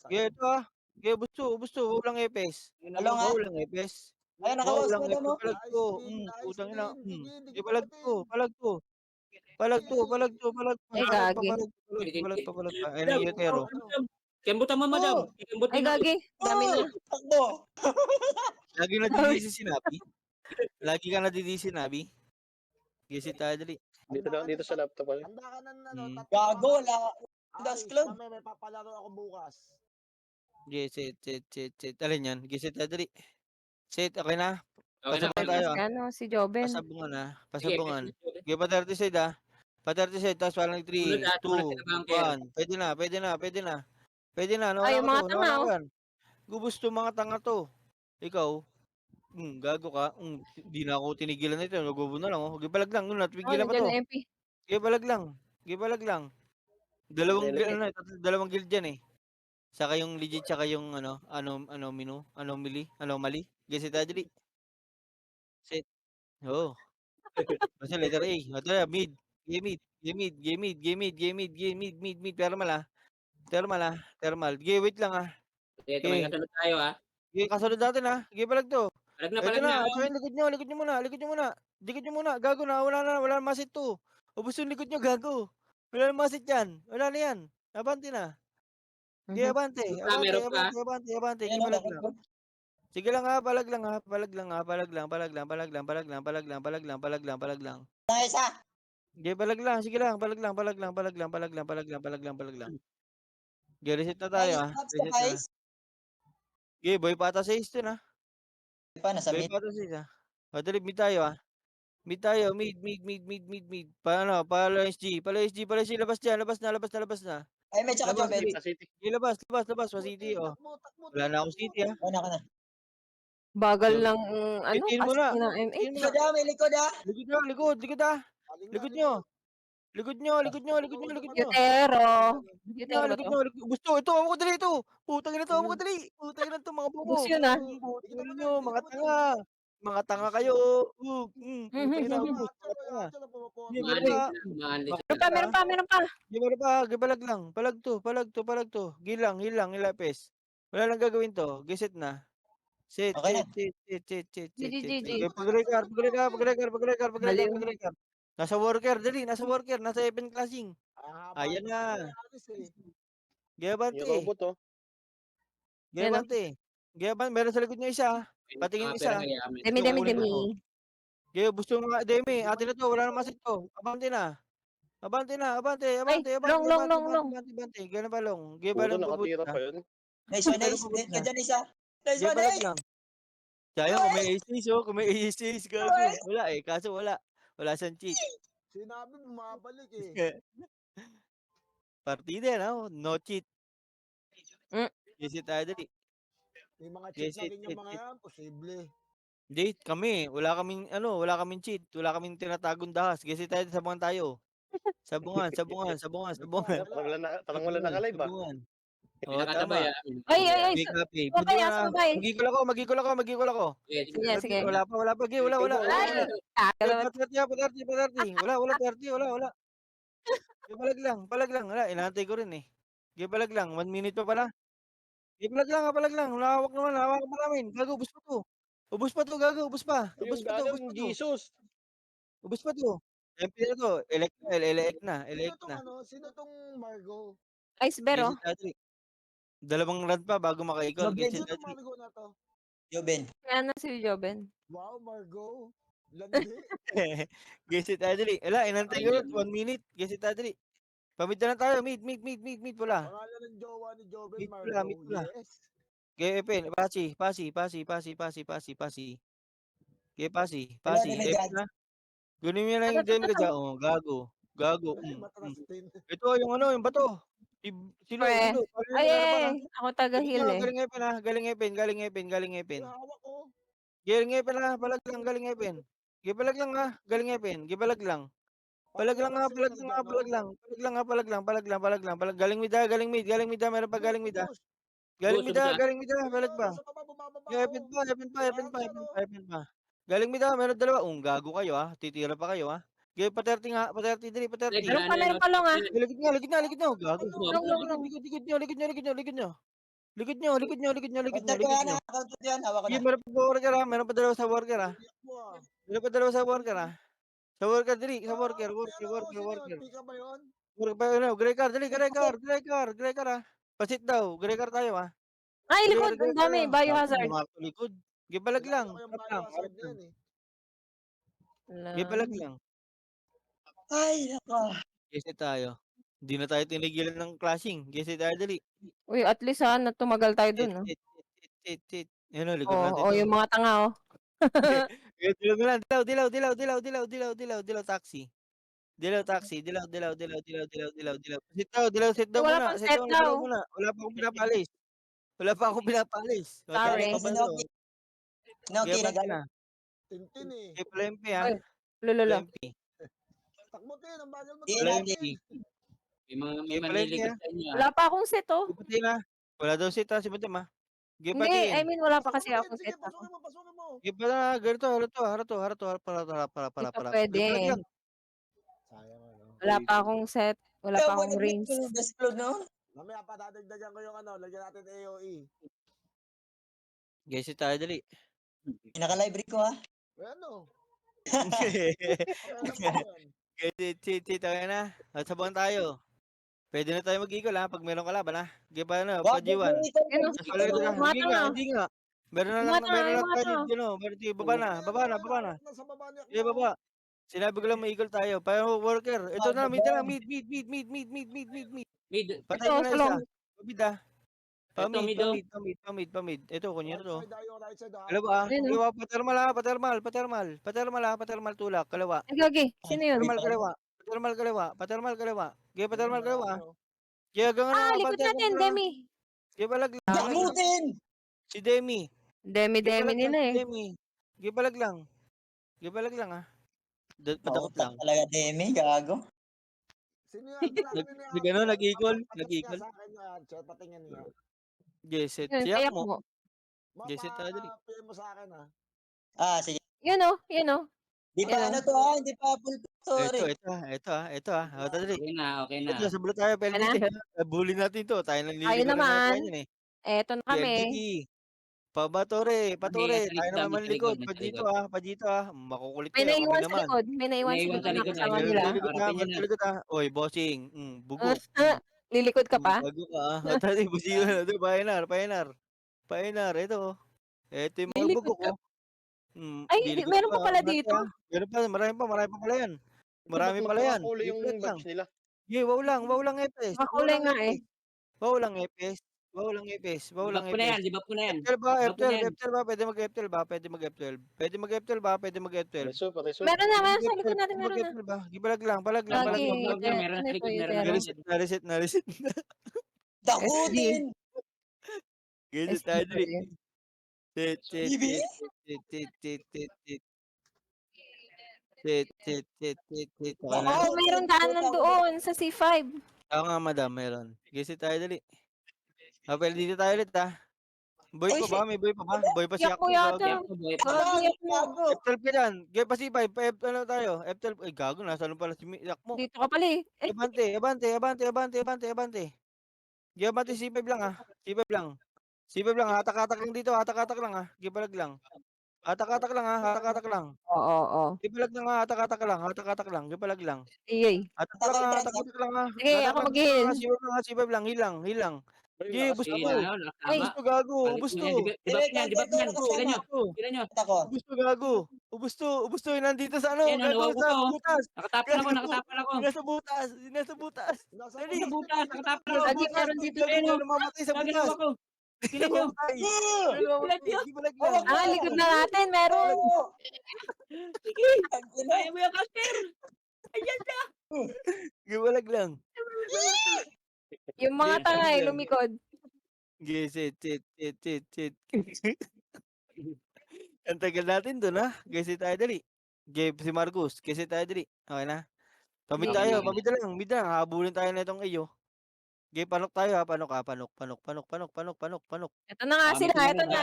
Sige, ito Sige, busto. Walang epes. Walang epes. Ay, nakawas Walang mo epes. mo. Palag to. Putang ina. Sige, palag to. Ay, gagi. Palag. Ay, nangyayotero. Kembutan mo, madam. Ay, gagi. Dami na. Takbo. Lagi nadidisi si Nabi. Lagi ka nadidisi, Nabi. Gisi tayo dali. Dito sa laptop pala. Handa ka na Gago, Das Club. May papalaro ako bukas. Set. Alin yan? Gisi tayo dali. Set, okay na? Okay na. Pasabungan tayo Si si Joben. Pasabungan. Sige pa 30 side Pa-37 tapos parang 3, Sumunod 2, ka na bunker. 1. Pwede na, pwede na, pwede na. Pwede na, Ay, nawala yung ka mga 'to, tanga, nawala ka oh. diyan. Gusto mga tanga 'to. Ikaw, gago ka, 'di na ako tinigilan nito, nagubo na lang, oh. Sige palag lang, Oh, tigilan pa nandiyan 'to. yung MP. Sige palag lang, sige palag lang. Dalawang Dali. ano, dalawang guild diyan, eh. Saka yung legit, saka yung ano, anomaly. Sige, set dali. Set. Oo. Basta letter A. O tara, mid. Game mid, game mid, game mid, game mid, game mid, game mid, thermal, thermal. Sige, wait lang, Sige, may Sige. kasunod tayo, Sige, kasunod natin, Sige, palag 'to. Eto Palag na, na, oh. tsaka yung likod nyo muna. Likod nyo muna, gago na, wala na masit 'to. Ubos yung likod nyo, gago. Wala na masit yan, wala na yan. Abante na. Sige, Mhm. abante, Meron pa. Sige, Ayun, palag bakit lang. ko? Sige lang, palag lang, palag lang, palag lang. Ang isa. Sige, palag lang, sige lang, palag lang. Sige, reset na tayo, Nice, Pops, reset na. guys. Sige, boy pata 6 'to na. Paano sa Boy mid? pata 6, O dali, mid tayo, Mid tayo, mid. Paano, pala SG, labas diyan, labas na. Ay, may tsaka Labas, Jobel. dali. Sa City. Sige, labas, pa-city, Wala na akong city, Ano ka na? Bagal Yo, ng, ano, Bitin mo na, casting ng bitin mo MH. na. Likod may likod Likod, likod nyo. Likod nyo. Yutero. Yutero ba Likod to? nyo. Gusto, ito, ako dali ito. Putang ina to, ako dali. Putang ina to, mga Ubus bobo. yun, Putang ina nyo, mga tanga. Mga tanga kayo. Putang ina, ubus, mga tanga. Sige, meron Maalis pa. na, maalis Bakit na. Meron pa. Sige, meron pa. Palag lang. Palag to. Gilang, ilapis. Wala lang gagawin to. Geset na. Set. Okay na. GG. Okay, pag-record. Baliw. Nasa worker, dali. Nasa 7 classing. Ayan na. Yung Gabante. robot, oh. Meron sa likod niya isa. Patingin isa. Demi. Gaya, gusto mga Demi. Atin na to. Wala na masit to. Abante. Ay, long. Gano'n ba long? Gaya ba Puto, lang pabuti nakatira na? pa yun. Nice one, nice. Dead ka dyan, isa. Nice Gaya one, palag nice. lang. Sayang kung may ace, kung may ace, gago. Wala eh. Kaso wala. Wala siyang cheat. Sinabi, bumabalik eh. Partida, no cheat. Kasi tayo dali. May mga cheat na Cheat. rin yung mga yan, posible. Hindi, kami. Wala kaming cheat. Wala kaming tinatagong dahas. Kasi tayo, sabungan. Parang wala nakalive, ah. Oo, tama. Ay. May copy. Kaya sumabay. Magigol ako. Sige. Wala pa. Wala. Ay, kagalaman. Wala, 30. Wala. Palag lang. Wala, inaantay ko rin eh. Sige, palag lang. 1 minute pa pala. Sige, palag lang. Hawak pa namin. Gago, ubos pa to, gago. Ubos pa. Yung gagang Jesus. Ubos pa to. MP na to. Elect na. Sino tong Margo? Icebero. Gesit Adri. 2 round pa bago maka-equal. Joben. Gesit Sino tong Adri. Margo na to? Joben. Kaya si Joben. Wow, Margo. Landi. Gesit Adri. Wala, inantay ko rin. 1 minute. Gesit Adri. Pamid na tayo. Mid. Wala. Pangalan ng jowa ni Joben, Mid Margo. pula. Yes. GFN. Pasi. Pasi. Wala din may Epen judge. na. Gunin mo lang yung gem ka dyan. Oh, gago. Ay, matras din. Ito, yung bato. Sino? Pre. Ay. Ako taga-heal eh. Galing Epen. Hawak ko. Galing Epen na. Palag lang, galing Epen. Gipalag lang galing Epen. Gipalag lang. Palag lang. Galing mid. Meron pa galing mid. Galing mid, palag pa. Epen pa. Galing mid, meron 2. Gago kayo titira pa kayo Game pa 30 nga, pa 30 dali, pa 30. Meron pa long Likod nyo, gago. Long. Likod nyo. Counter ko yan, counter yan. Hawak ko na. Sige, meron pa worker meron pa 2 sa worker Meron pa 2 sa worker Sa worker, dali, sa worker. Pika ba yun? Grey car Pasit daw, grey car tayo Ay, likod. Ang dami. Biohazard. Likod. Gibalag lang. Wala ko yung biohazard na yan eh. Gibalag lang. Ay, nako. Kasi tayo. Hindi na tayo tinigilan ng clashing. Kasi tayo dali. Uy, at least na tumagal tayo dun. Yan o, likod natin. Yung mga tanga Dilaw na lang. Dilaw, taxi. Dilaw, taxi. Dilaw, dilaw, dilaw, dilaw, dilaw, dilaw, dilaw. Sit daw Wala muna. pang Sit set daw, daw. muna. Wala pa akong pinapalis. Wala pa akong pinapalis. O, tali, Sorry. Si pabalo. Noki. Noki, Gaya pati nagalit. na. Tintin eh. Kay Plempe, ha. Ay, lulolo. Plempe. Takbo tin, ang bagal mo Di tumakbo, natin. Plempe. tin. Kay May Plempe, manlilikot ha. sa inyo, Wala pa akong set, oh. Kay Pati na. Wala daw sit, ha. Si Patim, ha. Gaya Hindi, I patiin. mean, wala pa Pasok kasi mo, tin. akong Sige, set ako. pasukin mo. Gaya pa na. Ganito, harap. Hindi pa Para. pwede. Gaya palag lang. Sayang ano. Wala pa akong set. Wala pa akong rings. Best flow, no? Mamaya pa dadagdagan ko yung ano, lagyan natin AOE. Gaya sit tayo, dali. Pinaka-library ko, ha? Ano? Gaya Alam mo yan. sit, tayo na. At sabuhan tayo. Pwede na tayo mag-eagle, ha. Pag meron kalaban, ha. Gaya pa na. Wag, Pa G1. Ano? Mas palagay na. Mga tanga. Hindi nga. Meron na Mga lang tanga. tayo dito, no. Meron tayo, baba na. Baba na. Hawak na sa baba ni Akmo. Eh, baba. Sinabi ko lang ma-eagle tayo. Pero worker. Ito na, mid na. Mid. Mid, Patay Ito, mo na sa isa. long. Pamid, ah. Ito, mid, oh. Pamid. Ito, kunyero Right to. side, yung right side. Kalawa, ah. Ayun, oh. Kalawa, patermal tulak. Kalawa. Ay, gagi. Sino yun? Patermal, kalawa. Gaya patermal, kalawa. Gaya gangan Ah, na, likod bantay natin, ako. Demi. Gaya palag lang. Gamutin! Si Demi. Demi nila eh. Gaya palag lang, ah. Padakot Mautak lang. talaga, Demi. Gago. Sino yan? Kailangan ni Nag- ano, nag-eagle? Patingin nga sa akin nga, Archer. Patingin niya. Geset. Yun, Siyak kayak mo. mo. Jesse tayo dali. PM mo sa akin ha. Sige. Yun oh. Di pa Yan, ano to, ha? Hindi pa full Ito, sorry. ito. O, tadali. okay na. Ito, sablo tayo, Ano? PLDT. Bully natin to. Tayo nang Tayo liligaw na naman. tayo yan, eh. Eto na kami. PLDT. Patore. Nasa Tayo likod, naman nasa malikod. likod, nasa Pa dito, ah. Makukulit May kayo, kami naiwan sa naman. likod. May naiwan sa Naiwan likod sa na likod, kasama Meron nila. talikod, ha. Harapin niyo Meron na. talikod, ha. Oy, bossing. Bugok. Lilikod ka pa? Bago ka, ah. O, tali, busiyo na. Ito, Painar. Ito. Ito yung mga Lilikod bugok, ka. oh. Ay, Lilikod meron pa. pa pala Angat dito. ka. Meron pa, marami pa pala yan. Marami pala yan. Kulay yung Lipat lang. badge nila. Wow lang epes. Nakakulay nga eh. Wow lang epes. Di ba po na yan? F12 ba? Pwede mag-F12 ba? Pwede mag-F12. Pareso. Meron na, sa likod natin Pwede meron na. mag-F12 ba? Gibalag lang. Lagi, Wag na, meron sa likod, meron na. Na-reset. Takutin! Ganyan tayo dali. Tit. Bibi? Okay na. Oo, meron daanan doon sa C5. Oo nga, madam, meron. Ganyan tayo dali. Pwede dito tayo ulit, ha. Boy Ay, pa ba? May boy pa ba? Boy pa si Yak Akmo, mo yata. gago. Yan po, boy. Gagi, yak mo. Gago! F12 ka dyan. Gaya pa C5. Ano tayo? F12. Ay, gago. Nasa pala si Akmo. Dito ka pala eh. Abante. Gaya abante C5 lang, ha. C5 lang, ha. Hatak-hatak lang dito. Hatak-hatak lang, ha. Gibalag lang. Hatak-hatak lang, ha. Hatak-hatak lang. Oo. Gibalag lang, ha. Hatak-hatak lang. Gibalag lang. Iyay. Hatak-hatak lang, ha. Sige, ako mag-heal. C5 lang. Hilang. Gi, ubus to. Ay, Ubus to, gago. Ubus to. Di ba po yan? Tignan nyo. Tignan nyo. Ako. Ubus to. Nandito sa ano. Yan, Gago nawawala sa ko. butas. Nakatapon ako. Nasa butas. Nasa Dali. butas, nakatapon ako. Lagi meron dito. Gago, namamatay sa Lagi butas. nawa ko. Tignan nyo. Gibalag lang. likod na natin, meron. Sige. Ang ina. Kaya mo yan, Casper. Gibalag lang. Yung mga tanga eh, lumikod. Sit. Ang tagal natin doon, ha? Gesi tayo dali. Si Marcus. Gesi tayo dali. Okay na? Pamid Sige. tayo. Mid na lang. Habulin tayo na itong iyo. Panok tayo, ha? Panok. Ito na nga sila. Ito na.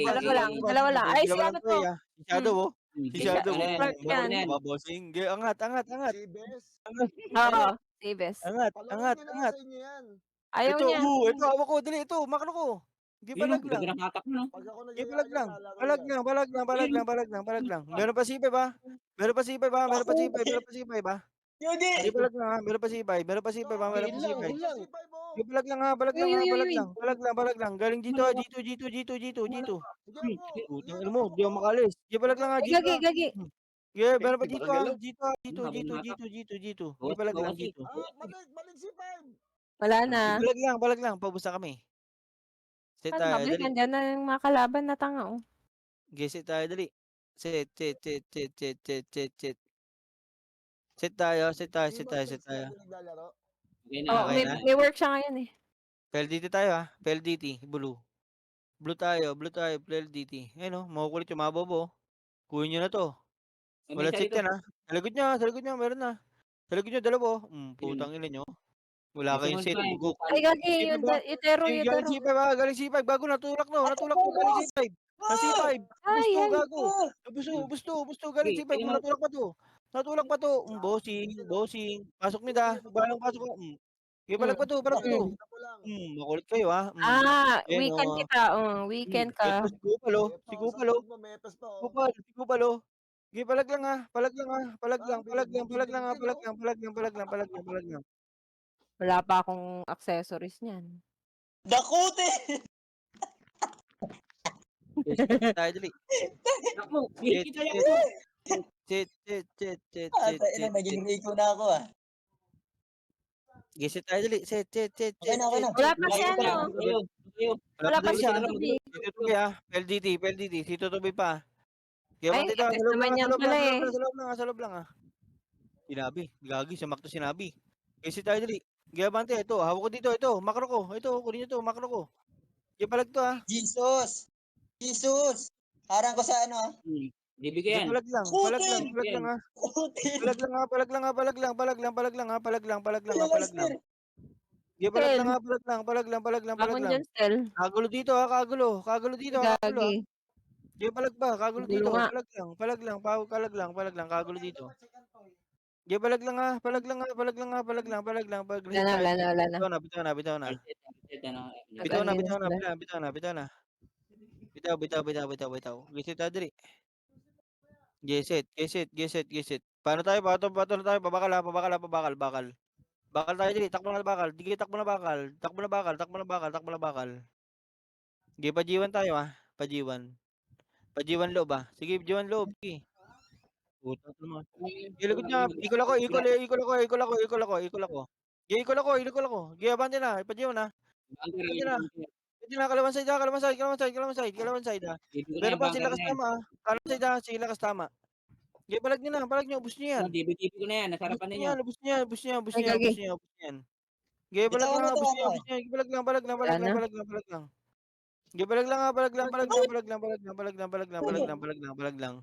Dalawang Dalawa lang. Ay, si ano to? Si Shadow, oh. Si Shadow, Ano yan? Yan. Bossing. Angat. Si Bes. Oo, Sibes. Angat. Palawin nyo na sa inyo yan. Ayaw Ito, niya. ito, hawak ko. Dali, ito. Makano ko. Gibalag lang. Pag ako Gibalag lang. nag-iaya, Balag lang. Meron pa sipay ba? Meron pa sipay ba? Yugi! Gibalag lang, ha. Meron pa sipay ba? Gibalag lang, ha. Balag lang. Galing dito, ha. Dito. Putang ina mo, di ako makalis. Gibalag lang, ha. Dito, ha. Gagi. Meron pa dito, ha. Dito. Gibalag lang, dito. Balik si Five. Wala na. Balag lang. Paubos na kami. Sit Ano, tayo, mabalik dali. nandyan na yung mga kalaban na tanga, oh. Sit tayo, dali. Sit. Set tayo, set tayo, Di set ba tayo, set text tayo. lagi naglalaro? Okay na, Oh, Okay okay may, na? na. may work siya ngayon eh. PLDT tayo PLDT, blue. Blue tayo, PLDT. Ayun makukulit yung mga bobo. Kunin nyo na to. Oh, may Walang isa check dito. yan sa likod niya, meron na. Sa likod niyo, dalawa Ayun. putang ina nyo. Wala May kayong sumunod set, pa eh. bugok. Ay, gagi, C5 yung ba? itero, Galing itero. C5 galing C5, bago natulak natulak to, galing C5. Sa C5, ubus Ay, to, ay. gago. Ubus to, galing Sige, C5, tingnan mo. natulak pa to. Natulak pa to, bossing. Pasok nida, balang pasok ko. Sige, palag pa to. Mm. Kita ko lang. Makulit kayo Ayan Weekend kita. Weekend ka. Eto si Kupal Sige pa si ako sa Kupal likod mo, metas pa oh. Si Kupal Sige, palag lang palag lang Wala pa akong accessories niyan. Dakute! Tayo dali. Ako, Shit, kita niya shit. ako. Shit. Ina, naging Rico na ako ah. Gisit tayo dali. Shit. Okay na, okay na. Wala pa si Kayo pa, ano. kayo. Wala pa Dali si siya. Tubi. Si Tutubi PLDT. Si Tutubi pa. Kaya Ay, man dito, test naman yan pala eh. sa loob lang Sinabi, gagi, sumakto sinabi. Gisit tayo dali. Kaya bante, ito, hawak ko dito, ito, makro ko. Ito, kunin nyo to, makro ko. Kaya palag to Jesus! Harang ko sa ano ah. Hindi Kaya yan. palag lang Kutin! Kutin! Palag lang. Palag lang. Master! Kaya palag Bangon lang. dyan, Stel. Kagulo dito kagulo dito Gagi. Kaya palag pa, kagulo Gulo dito. nga. Palag lang, kagulo dito. Kaya palag lang Wala na. Bitaw na. Nag-ano yun sila. Bitaw na. Bitaw. Gisit tayo dali. Geset. Paano tayo? Bato na tayo. Bakal. Bakal tayo dali. Takbo na bakal. Dige, takbo na bakal. Sige, pajiwan tayo Pajiwan loob Sige, pajiwan loob. Sige. Puta naman. Ilikod niya. Ikol ako. Sige, ikol ako. Sige, abante na. Pajiwan na. Pwede na, kalawang side Meron pa sila kasama sila kasama. Sige, palag nyo, ubus nyo yan. DBTP ko na yan, nasarapan ninyo. Ubus nyo Ay, gagi. yan. Sige, palag Bitawan mo lang, to ubus ako nyo. Sige, palag lang. Wala na. Sige, palag lang.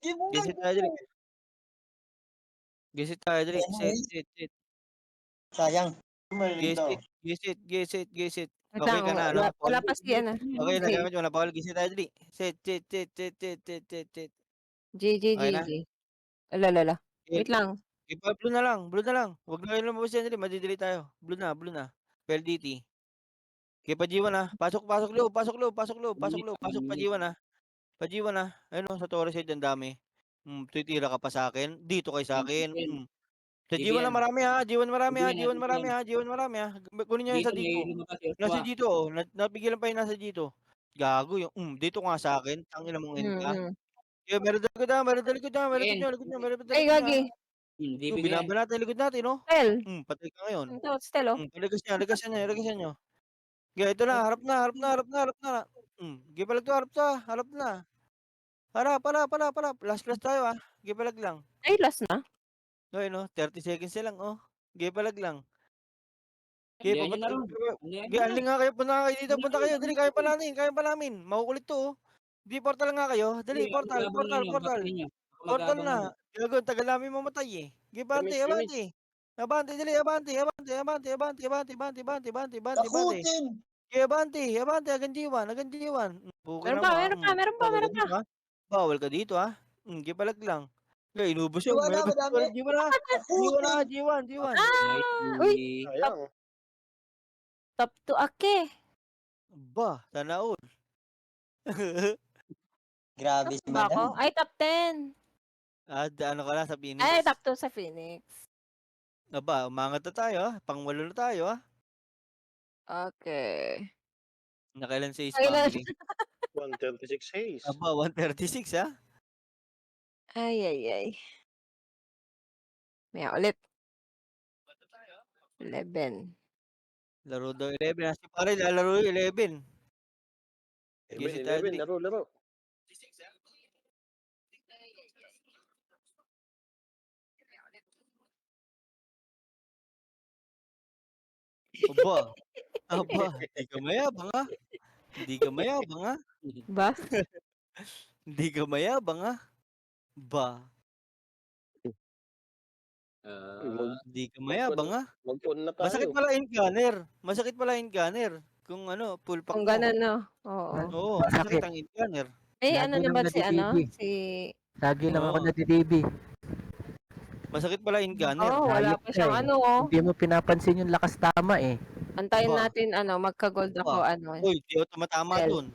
Give mo Gesit tayo dali. Set. Sayang. Gesit. Wait Okay lang, ka na, no? wala pa si ano. Okay, nagamit mo na, Paul. Gesit tayo dali. Set. Okay na? Alala. Wait lang. Blue na lang. Huwag na kayo lumabas yan dali, madidili tayo. Blue na. PLDT. Okay, pajiwan Pasok loob. Pasok pajiwan Ayun sa Torres side ang dami. Titira ka pa sa akin. Dito kay sa akin. Sa G1 na marami G1 marami Kunin niyo yung sa Dito may G2. lumabas yung Nasa Oswa. G2 napigilan pa yung nasa G2. Gago yung dito nga sa akin. Tangina mong ka. Kaya meron likod nyo. Ay, gagi. DB ko yan. Binabanatan yung likod natin, no? Stel. Patay ka ngayon. Ang tawag, Stel, oh. Lagasan nyo. Kaya ito na, harap na. Kaya palag to, harap na. Harap. Last class tayo, Kaya palag lang. Ay, last na. Okay, no? 30 seconds na lang, Kaya palag lang. Hindi, Kaya ayun na ron. Kaya aling nga kayo, punta kayo dito, Dali, kaya pa namin. Makukulit to, Di, portal nga kayo. Dali, portal. Portal na. Gago, tagal namin mamatay Abante. Dali, abante. Dakutin! Kaya abante, agad G1. Meron pa. Bawal ka dito, Kaya palag lang. Kaya inubos yung, Wala, madami. G1. Uy, Sayang. top 2 ake. Ba, sana all. Grabe si Ba ako? madam. Ay, top 10. Ano ka na sa Phoenix? Ay, top 2 sa Phoenix. Aba, umangat na tayo, Pang-walo na tayo, Okay. Nakailan sa Kailan? family? 136 haze. Aba, 136, Ay. Maya ulit. 11. Laro daw 11. Si pare, lalaro yung 11. Gising tayo 11, dali. laro. Aba, aba, hindi ka mayabang, ah. Hindi ka mayabang, ah. Ba? Hindi ka mayabang, ah. Ba, hindi ka mayabang, ah. Mag-on na Masakit tayo. pala in-gunner. Masakit pala in-gunner. Kung ano, full pack Kung mo. gano'n 'no? Oo. Oo, masakit Masakit. ang in-gunner. Eh, Lagi ano lang naman si ano, nadi-DB. si Lagi lang ako Oo. nadi-DB. Masakit pala in-gunner. oo, wala Hayop pa ka siyang eh. ano, oh. Hindi mo pinapansin yung lakas tama eh. Antayin Ba, natin ano, magka-gold ako ba. ano, Uy, di ako tumatama Bell. dun.